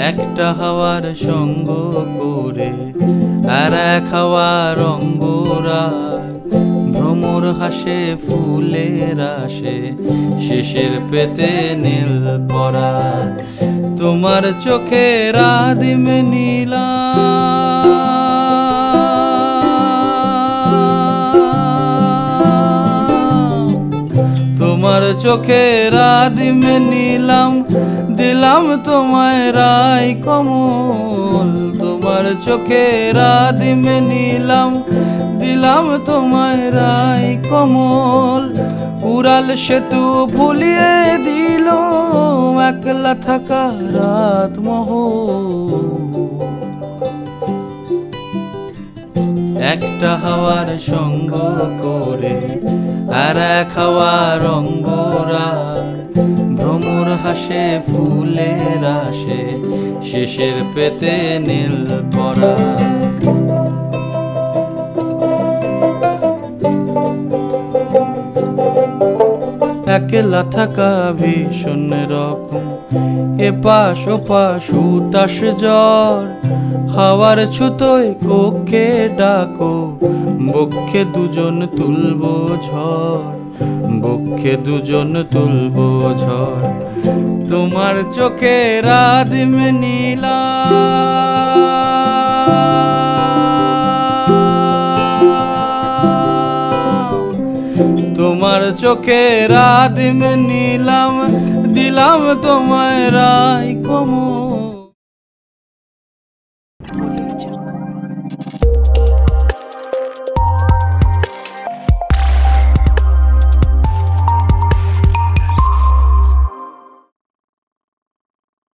একটা হাওয়ার সঙ্গ করে আর এক হাওয়ার অঙ্গরাগ, ভ্রমর হাসে ফুলের আসে, শেষের পেতে নীল পরাগ। তোমার চোখের আদিম নীলা তোমার চোখের আদিম নীলাম, দিলাম তোমায় রাই কমল। তোমার চোখের আদিম নীলাম, দিলাম তোমায় রাই কমল। উড়াল সেতু ভুলিয়ে দিল একলা থাকা রাত মহল। একটা হাওয়ার সঙ্গ করে আর এক হাওয়ার অঙ্গরাগ, ভ্রমর হাসে ফুলের আসে, শেষের পেতে নীল পরাগ। একলা থাকা ভীষণ রকম, এপাশ ওপাশ উতাস জ্বর, হাওয়ার ছুতোয় কক্ষে ডাকো, বক্ষে দুজন তুলবো ঝড়, বক্ষে দুজন তুলবো ঝড়। তোমার চোখের আদিম নীলা তোমার চোখের আদিম নীলাম, দিলাম তোমায় রাই কমল।